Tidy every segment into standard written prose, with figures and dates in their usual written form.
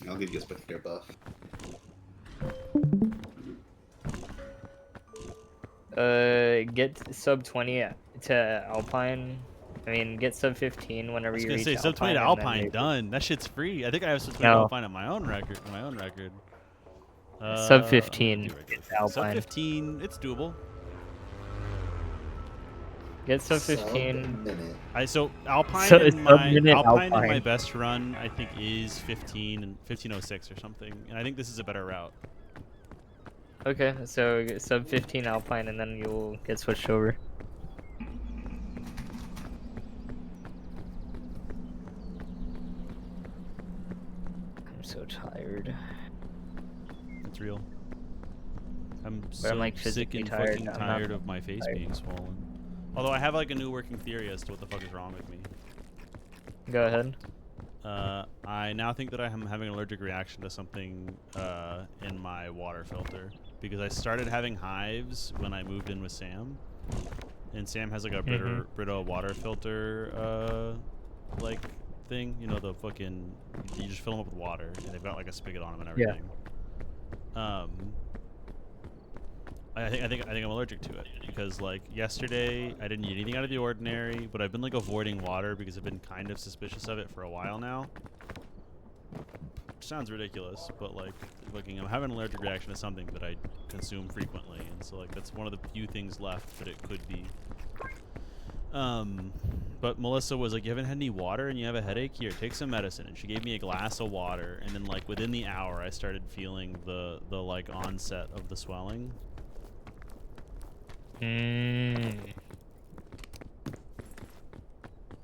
I'll give you a spectator buff. Get sub 20 to Alpine. I mean, get sub 15 I whenever was you gonna reach say sub 20 Alpine. to And then Alpine maybe... done. That shit's free. I think I have sub 20 to No, Alpine on my own record. sub I'm gonna 15 do regular. to Sub Alpine. 15, it's doable. Get sub Sub 15. minute. So Alpine So in sub my minute Alpine in my Alpine. best run, I think is 15 and 1506 or something, and I think this is a better route. Okay, so get sub 15 Alpine, and then you'll get switched over. I'm so tired. It's real. I'm But so I'm like sick physically and tired. fucking I'm tired not of my face tired. being swollen. Although I have like a new working theory as to what the fuck is wrong with me. Go ahead. I now think that I'm having an allergic reaction to something in my water filter because I started having hives when I moved in with Sam, and Sam has like a Brita water filter like thing, you know, the fucking you just fill them up with water and they've got like a spigot on them and everything. Yeah. I think I'm allergic to it because like yesterday I didn't eat anything out of the ordinary, but I've been like avoiding water because I've been kind of suspicious of it for a while now. Which sounds ridiculous, but like fucking I'm having an allergic reaction to something that I consume frequently, and so like that's one of the few things left that it could be. But Melissa was like, "You haven't had any water and you have a headache? Here, take some medicine." And she gave me a glass of water, and then like within the hour I started feeling the like onset of the swelling.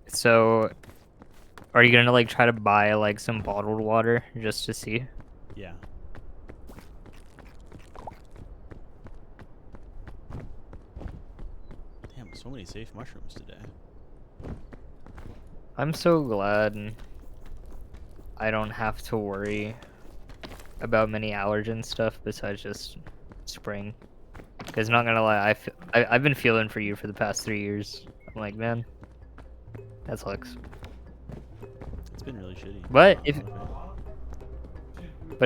So, are you gonna like try to buy like some bottled water just to see? Yeah. Damn, so many safe mushrooms today. I'm so glad I don't have to worry about many allergen stuff besides just spring. Because not gonna lie, I've been feeling for you for the past 3 years. I'm like, man, that sucks. It's been really shitty. But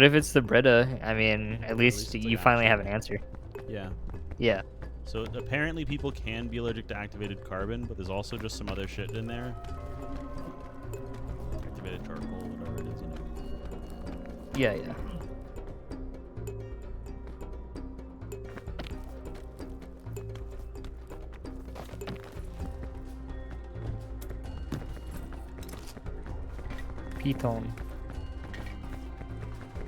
if it's the Brita, I mean, at least it's you like finally actual. have an answer. Yeah. Yeah. So apparently people can be allergic to activated carbon, but there's also just some other shit in there. Activated charcoal, whatever it is, you know. Yeah, yeah. Python.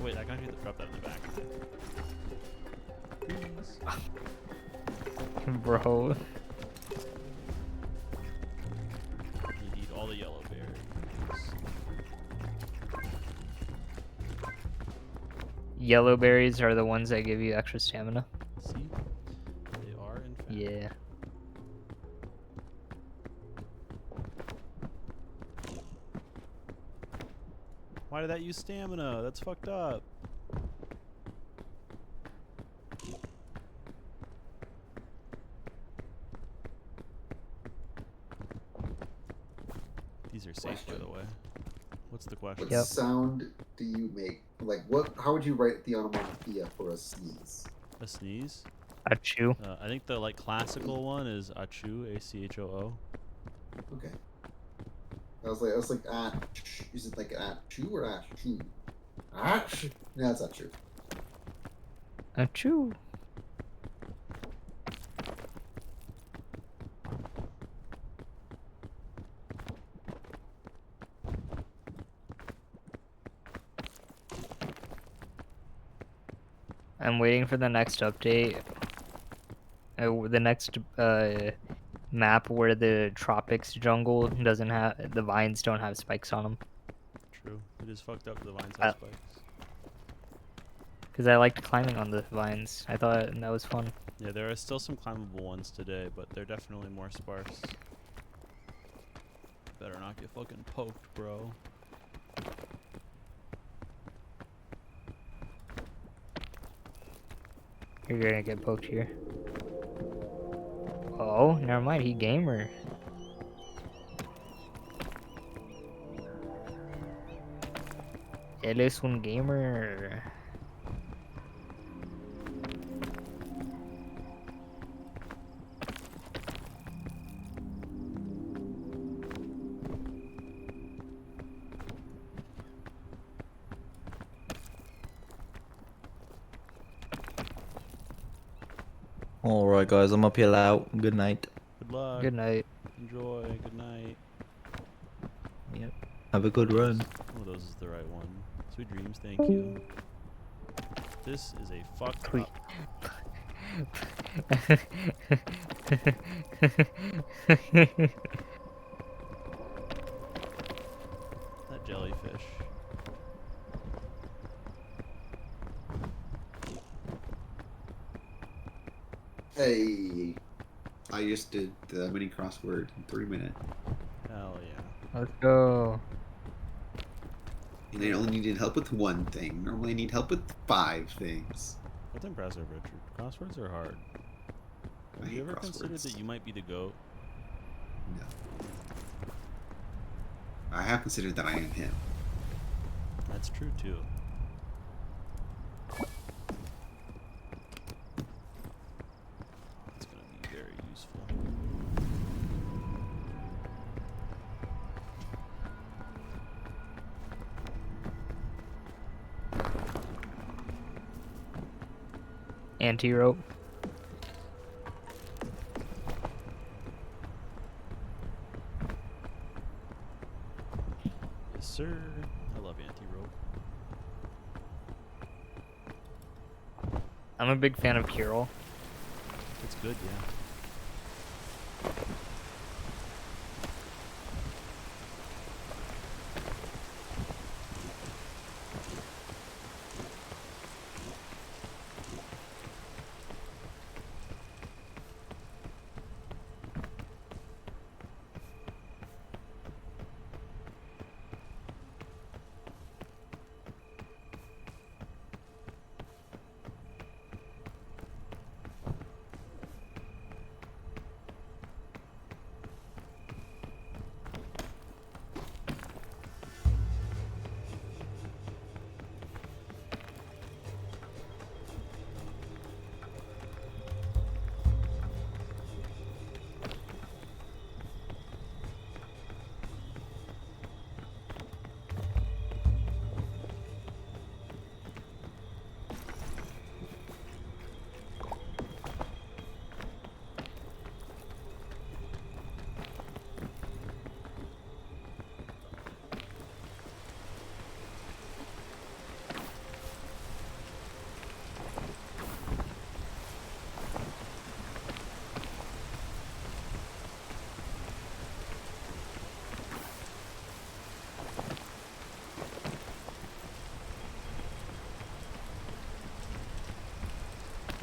Wait, I can't drop that in the back. Bro. You need all the yellow berries. Yellow berries are the ones that give you extra stamina. See? They are, in fact. Yeah. Why did that use stamina? That's fucked up. These are safe, by the way. What's the question? What sound do you make? Like, what? How would you write the onomatopoeia for a sneeze? A sneeze? Achoo. I think the like classical one is achoo, A-C-H-O-O. Okay. I was like, is it like achoo or achoo? Achoo? No, that's not true. Achoo. I'm waiting for the next update. The next map where the tropics jungle doesn't have the vines don't have spikes on them. True. It is fucked up the vines have spikes. Because I liked climbing on the vines. I thought that was fun. Yeah, there are still some climbable ones today, but they're definitely more sparse. Better not get fucking poked, bro. You're gonna get poked here. Oh, never mind. He gamer. Él es un gamer. Alright, guys, I'm up here out. Good night. Good luck. Good night. Enjoy. Good night. Yep. Have a good run. One of those is the right one. Sweet dreams. Thank you. This is a fucked Tweet. up. That jellyfish. Hey, I just did the mini crossword in 3 minutes. Hell yeah. Let's go. And I only needed help with one thing. Normally I need help with 5 things. That's impressive, Richard. Crosswords are hard. I Have hate you ever considered crosswords. that you might be the GOAT? No. I have considered that I am him. That's true too. It's gonna be very useful. Anti-rope. Yes, sir. I love anti-rope. I'm a big fan of Kirill. It's good, yeah.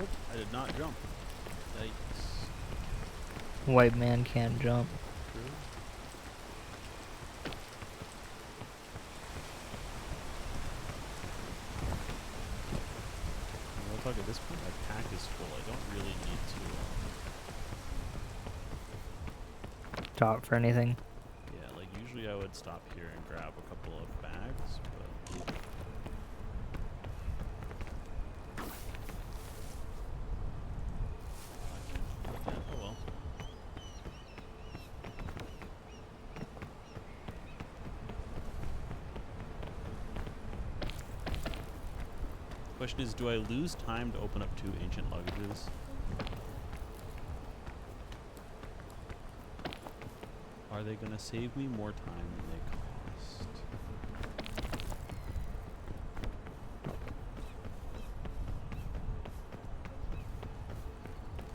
Oh, I did not jump. Yikes. White man can't jump. True. Well, fuck, at this point my pack is full. I don't really need to, Stop for anything. yeah, like usually I would stop here and grab a couple of bags, but yeah, oh well. Question is, do I lose time to open up 2 ancient luggages? Are they gonna save me more time than they cost?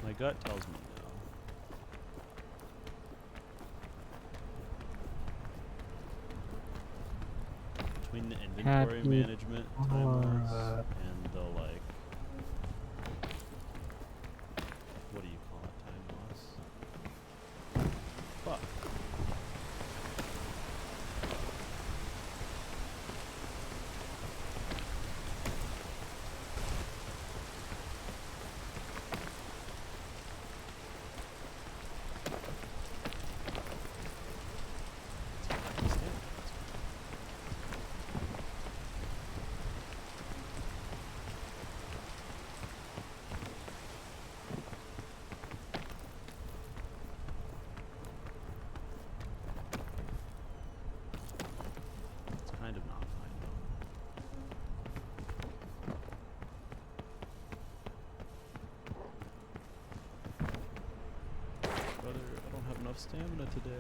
My gut tells me no. Between the inventory Happy management time-wise hour. and the like, what do you call it, time loss? Fuck. stamina today.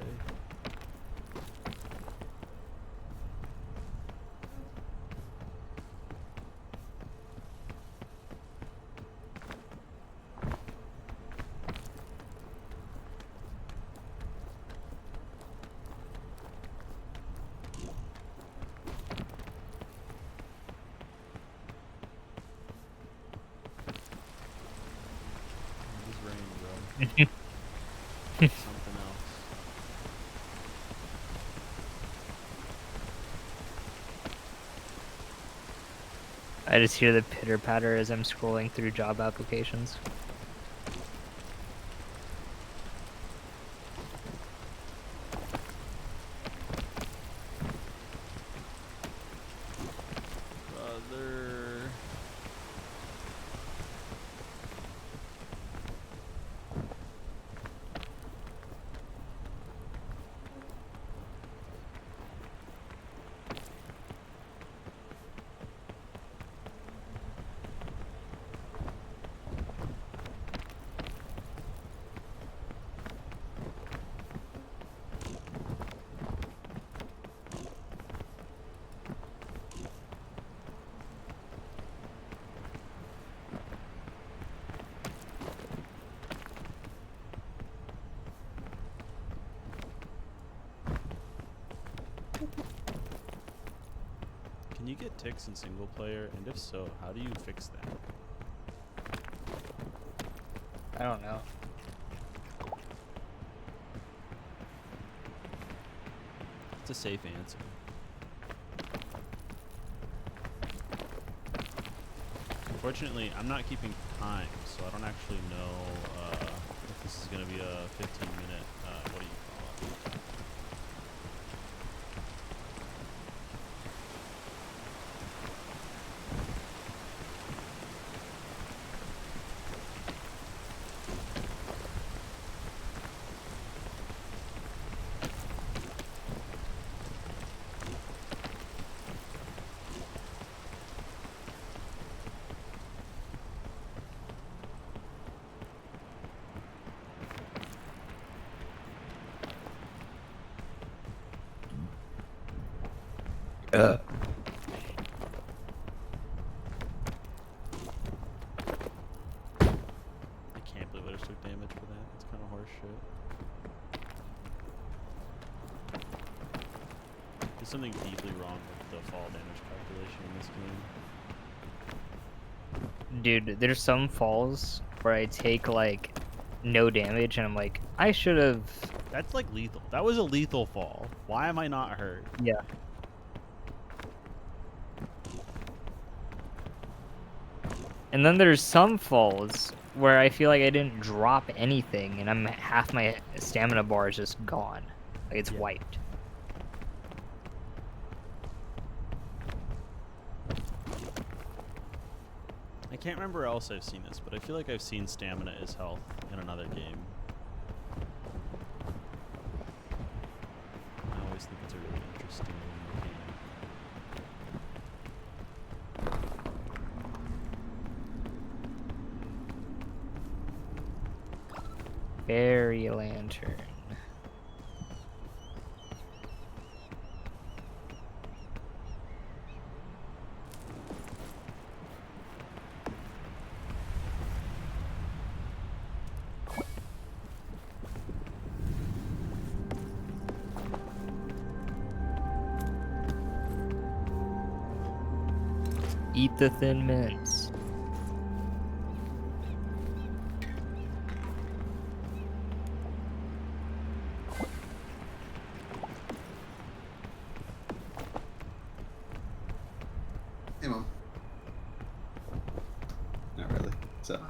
It is rain, bro. Something else. I just hear the pitter patter as I'm scrolling through job applications. Brother. Can you get ticks in single player? And if so, how do you fix that? I don't know. It's a safe answer. Unfortunately, I'm not keeping time, so I don't actually know if this is going to be a 15-minute, what do you call it? I can't believe I just took damage for that. It's kind of horse shit. There's something deeply wrong with the fall damage calculation in this game. Dude, there's some falls where I take like no damage and I'm like, I should have. That's like lethal. That was a lethal fall. Why am I not hurt? Yeah. And then there's some falls where I feel like I didn't drop anything and I'm half my stamina bar is just gone. Like it's Yeah. wiped. I can't remember where else I've seen this, but I feel like I've seen stamina as health in another game. I always think it's a really interesting game. Fairy lantern. Eat the thin mints. Hey, Mom. Not really. So.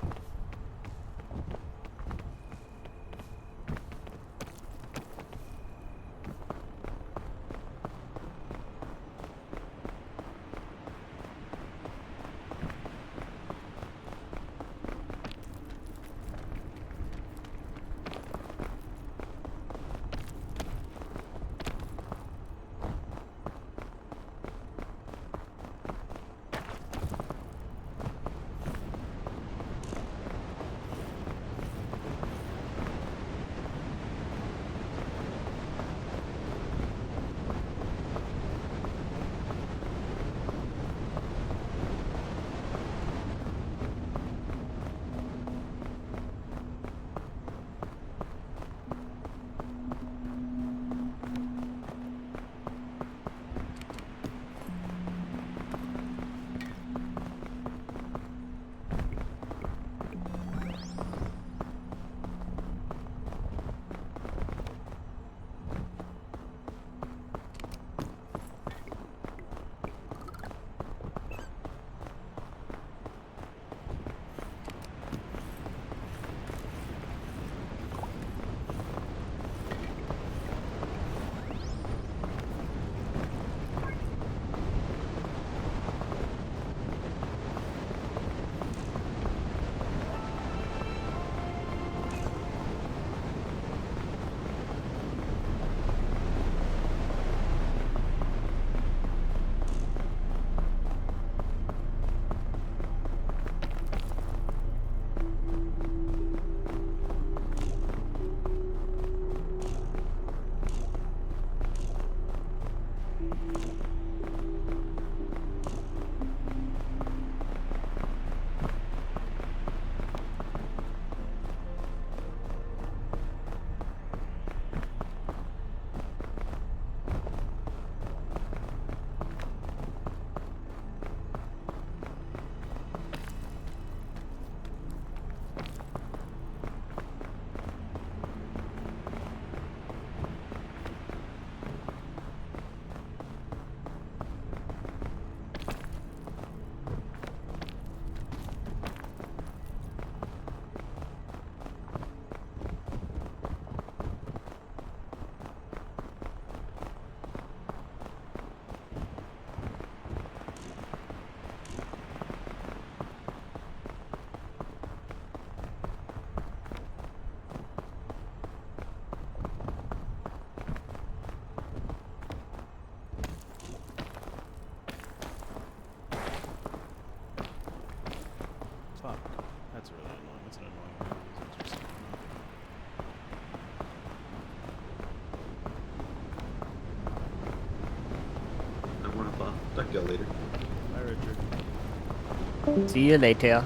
you later. Bye, Richard. See you later.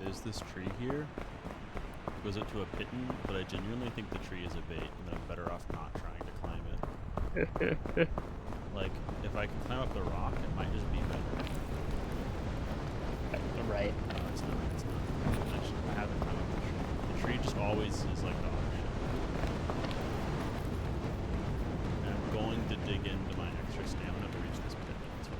There's this tree here. It goes up to a piton, but I genuinely think the tree is a bait, and that I'm better off not trying to climb it. Like, if I can climb up the rock, it might just be better. Right. No, it's not. It's not. Actually, I haven't climbed up the tree. The tree just always is like dog shit. And I'm going to dig into my extra stamina to reach this pit. That's what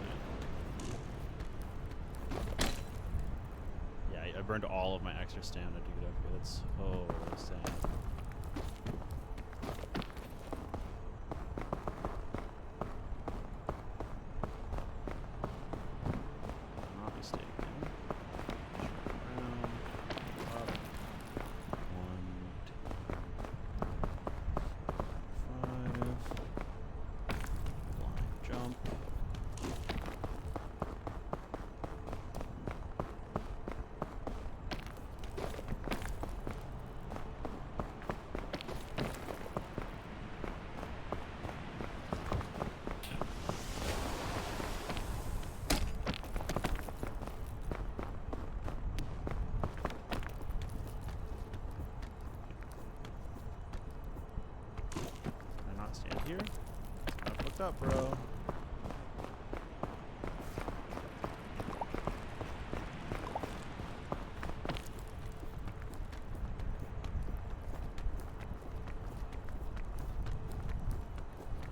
I burned all of my extra stamina to get up here. That's so sad. If I'm not mistaken. Around, up, 1, 2, 5. Blind jump. here? It's kind of fucked up, bro.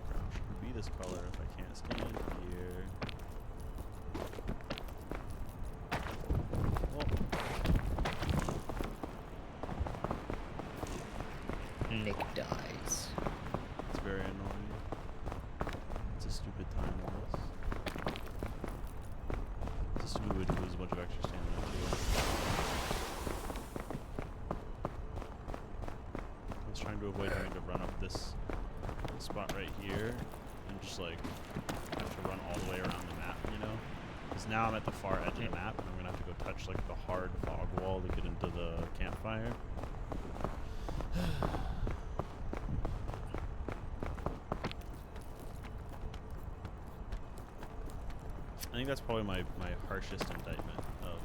Ground shouldn't be this color if I can't stand here. Nick dies. It's very annoying. It's a stupid time loss. It's a stupid way to lose a bunch of extra stamina too. I was trying to avoid having to run up this spot right here and just like have to run all the way around the map, you know? Because now I'm at the far edge of the map and I'm gonna have to go touch like the hard fog wall to get into the campfire. I think that's probably my harshest indictment of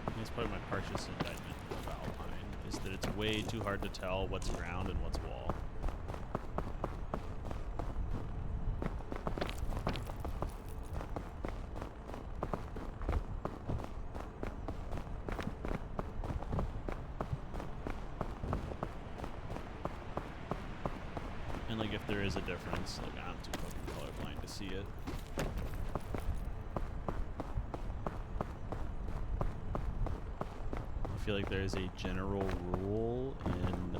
I think it's probably my harshest indictment of Alpine is that it's way too hard to tell what's ground and what's wall. And like if there is a difference, like I'm too fucking colorblind to see it. I feel like there's a general rule in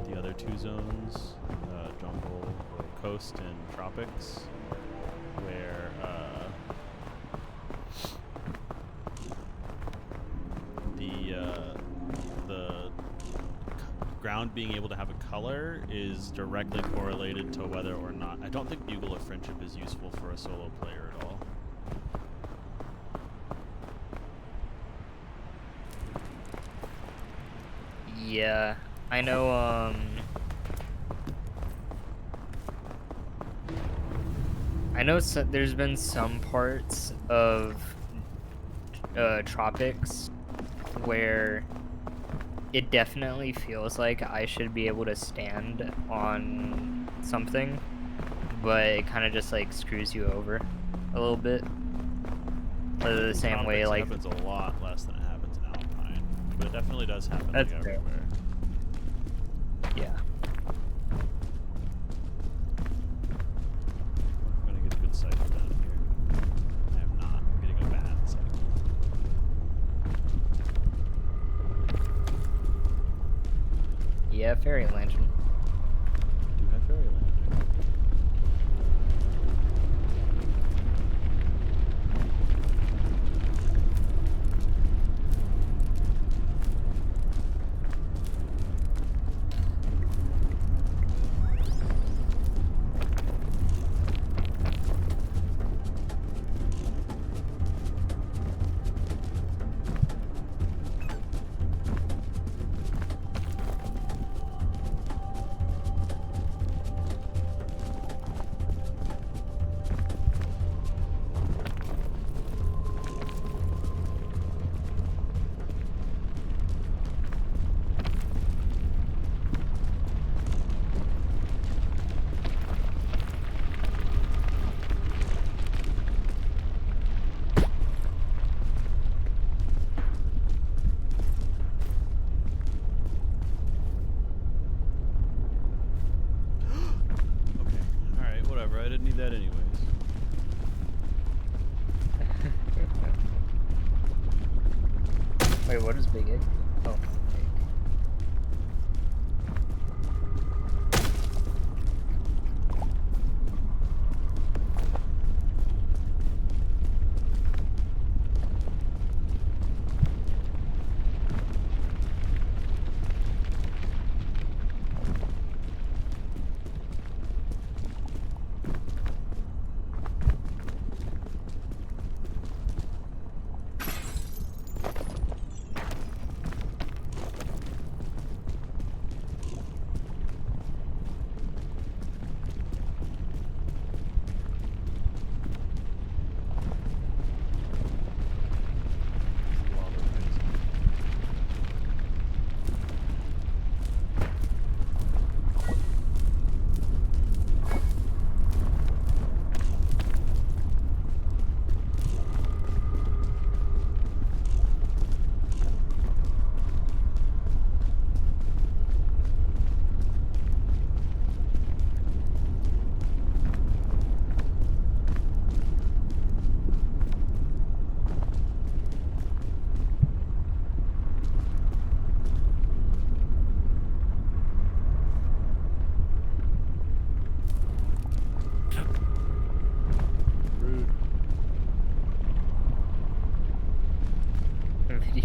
the other two zones, jungle or coast and tropics, where the ground being able to have a color is directly correlated to whether or not. I don't think Bugle of Friendship is useful for a solo player at all. Yeah, I know, there's been some parts of Tropics where it definitely feels like I should be able to stand on something, but it kind of just like screws you over a little bit. But the same way, Tropics like happens a lot less than it happens in Alpine, but it definitely does happen That's like fair. everywhere. yeah. I'm gonna get a good cycle down here. I am not. I'm getting a bad cycle. Yeah, Fairy Lantern. I do have Fairy Lantern. I didn't need that anyways. Wait, what is Big Egg? Oh, egg.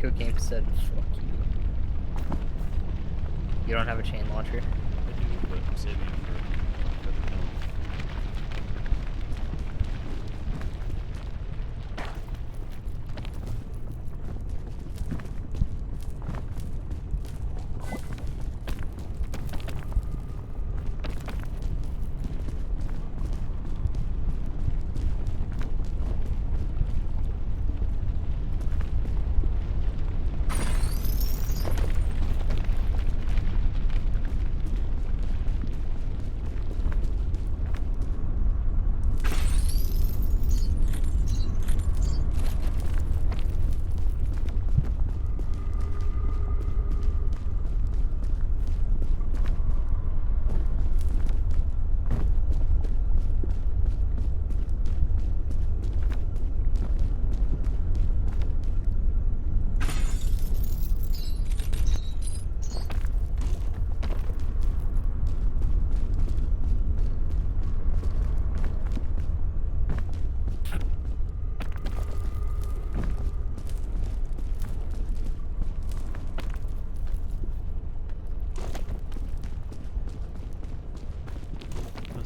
video game said fuck you. You don't have a chain launcher? I do, but I'm saving it for the film.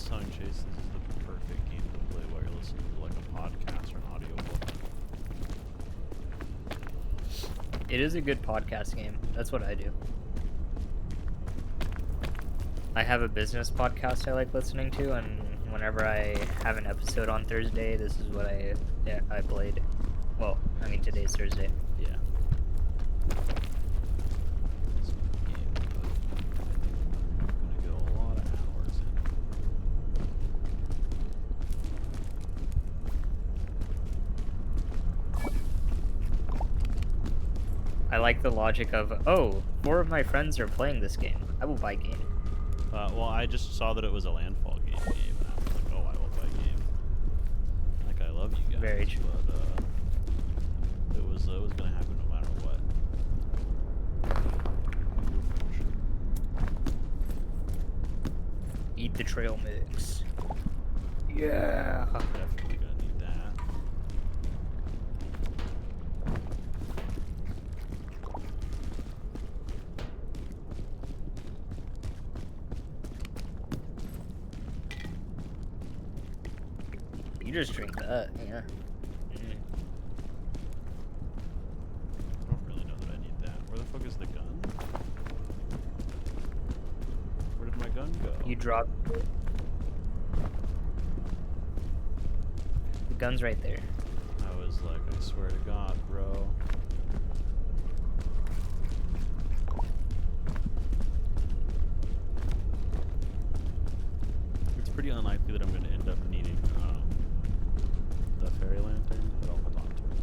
Tongue Chase, this is the perfect game to play while you're listening to like a podcast or an audiobook. It is a good podcast game. That's what I do. I have a business podcast I like listening to, and whenever I have an episode on Thursday, this is what I played. Well, I mean today's Thursday. Yeah. It's a good game, but I'm gonna get a lot of hours in. I like the logic of, oh, 4 of my friends are playing this game. I will buy game. Well, I just saw that it was a Landfall game, and I was like, oh, I will buy game. Like, I love you guys. Very true. But it was gonna happen no matter what. Eat the trail mix. Yeah. Definitely gonna need that. You just drink that, yeah. Mm. I don't really know that I need that. Where the fuck is the gun? Where did my gun go? You drop. The gun's right there. I was like, I swear to God, bro. It's pretty unlikely that I'm going to end up needing the fairy lantern, but I'll hold on to it.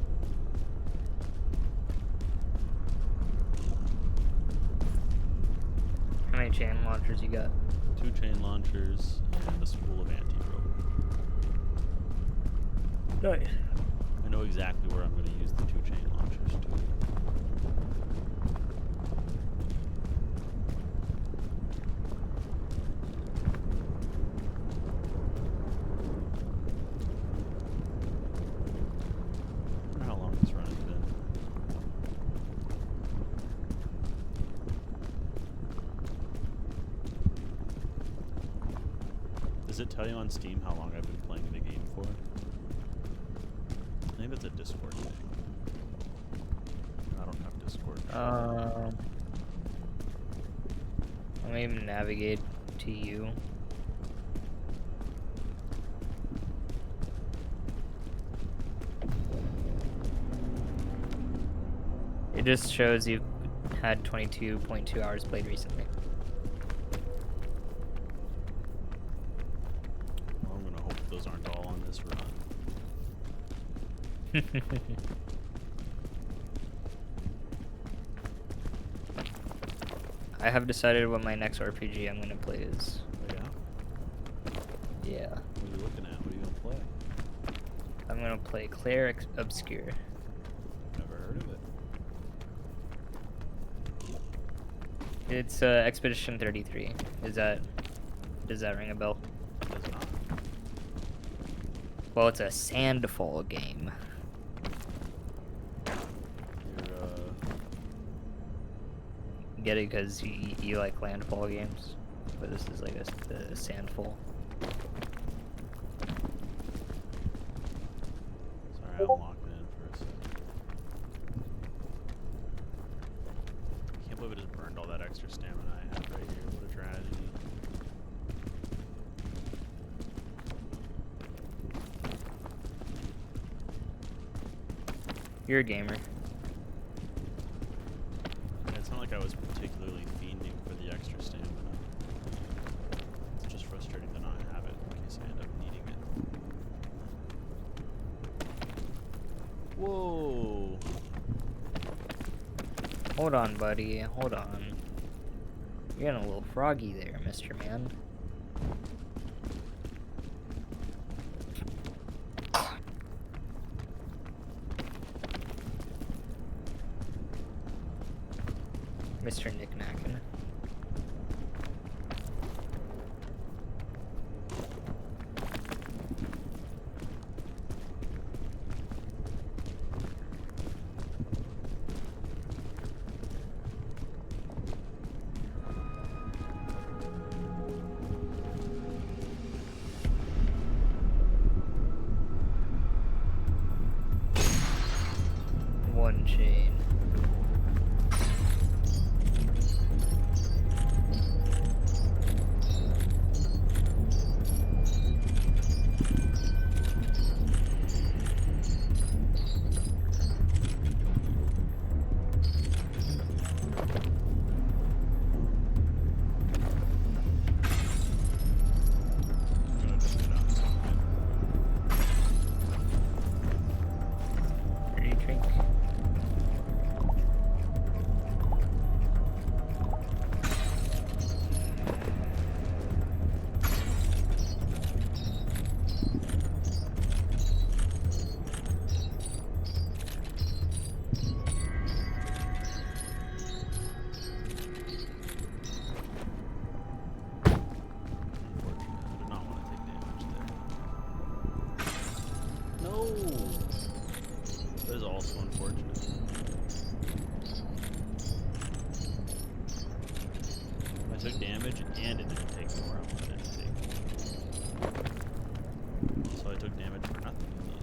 How many chain launchers you got? 2 chain launchers and a spool of anti-rope. Nice. I know exactly where I'm going to use the 2 chain launchers too. I wonder how long this run has been. Does it tell you on Steam how long I've been playing the game for? I think that's a Discord thing. I don't have Discord. Let me navigate to you. It just shows you've had 22.2 hours played recently. Well, I'm gonna hope those aren't all on this run. I have decided what my next RPG I'm gonna play is. Oh, yeah? Yeah. What are you looking at? What are you gonna play? I'm gonna play Claire Obscure. Never heard of it. It's Expedition 33. Does that ring a bell? It does not. Well, it's a Sandfall game. You're get it because you like landfall games, but this is like a sandfall. Sorry, I'm locked in for a second. I can't believe I just burned all that extra stamina I had right here. What a tragedy. You're a gamer. It's not like I was particularly fiending for the extra stamina. It's just frustrating to not have it in case I end up needing it. Whoa! Hold on, buddy. Hold on. You're getting a little froggy there, Mr. Man. Mr. Knickknacken. One chain. I'm gonna just get out something. Pretty drink. Unfortunate. I did not want to take damage there. No! That is also unfortunate. I took damage and it didn't take more I wanted it to take. So I took damage for nothing in the end.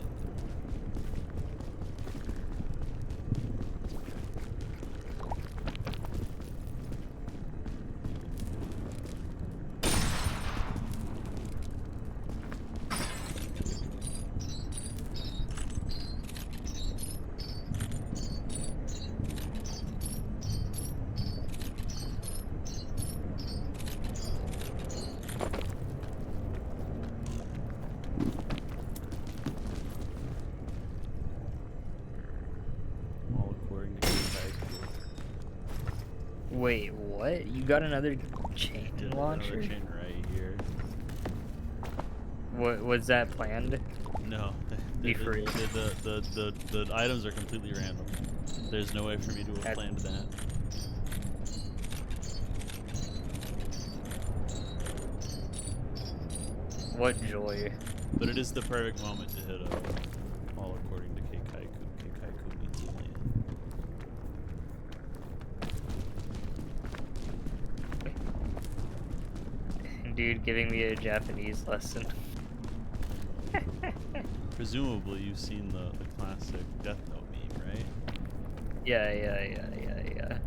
All according to KILN. Wait, what? You got another chain Yeah, launcher? another chain right here. What was that planned? No, Be free. the items are completely random. There's no way for me to have That- planned that. What joy. But it is the perfect moment to hit a all according to Keikaiku. Keikaiku means land. Dude giving me a Japanese lesson. Presumably you've seen the classic Death Note meme, right? Yeah.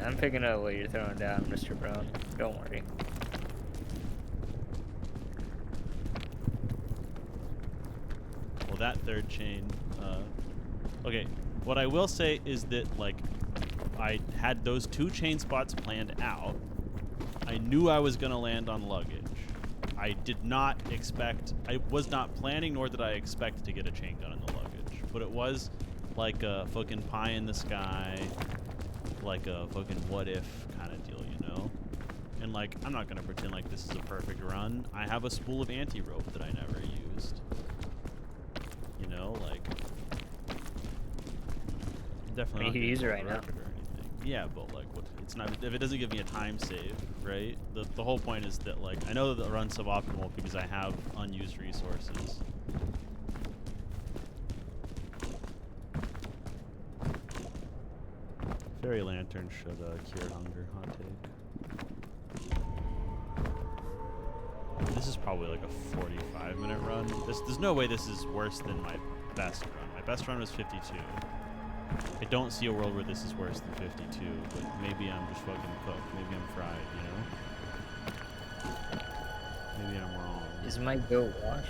I'm picking up what you're throwing down, Mr. Brown. Don't worry. Well, that third chain. Okay, what I will say is that, like, I had those 2 chain spots planned out. I knew I was going to land on luggage. I did not expect, I was not planning, nor did I expect to get a chain gun in the luggage. But it was like a fucking pie in the sky, like a fucking what if kind of deal, you know? And, like, I'm not going to pretend like this is a perfect run. I have a spool of anti-rope that I never used. You know, like, definitely You not can getting use it off right the now. record or anything. Yeah, but like, what? It's not. If it doesn't give me a time save, right? The whole point is that, like, I know that the run's suboptimal because I have unused resources. Fairy lantern should cure hunger. Hot take. This is probably like a 45-minute run. There's no way this is worse than my best run. My best run was 52. I don't see a world where this is worse than 52, but maybe I'm just fucking cooked. Maybe I'm fried, you know? Maybe I'm wrong. Is my goat washed?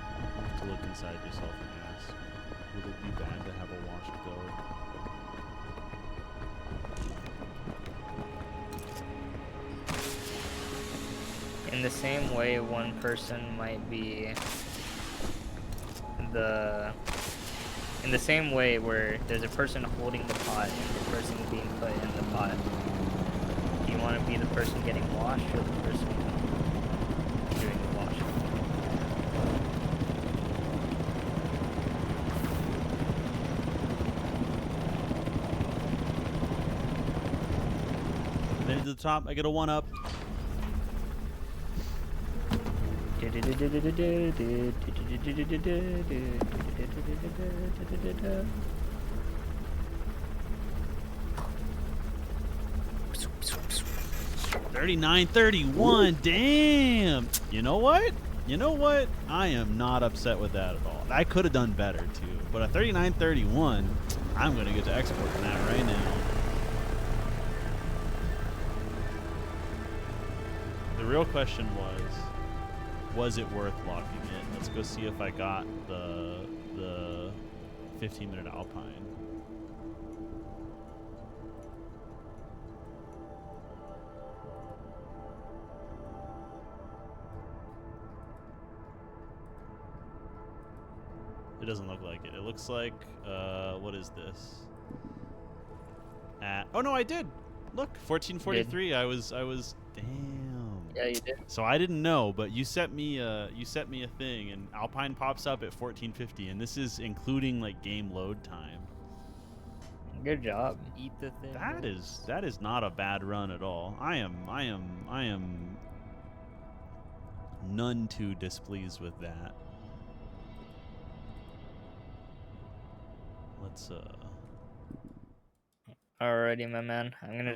You have to look inside yourself and ask, would it be bad to have a washed goat? In the same way, one person might be in the same way where there's a person holding the pot and the person being put in the pot. Do you want to be the person getting washed or the person doing the washing? Then to the top, I get a 1-up. $39.31. Damn. You know what? You know what? I am not upset with that at all. I could have done better too, but a $39.31, I'm gonna get to exporting that right now. The real question was it worth locking it? Let's go see if I got the 15-minute Alpine. It doesn't look like it. It looks like, what is this? Oh no, I did. Look, 1443. I was. Damn. Yeah, you did. So I didn't know, but you sent me a thing, and Alpine pops up at 1450, and this is including like game load time. Good job. Eat the thing. That is not a bad run at all. I am none too displeased with that. Let's Alrighty, my man. I'm gonna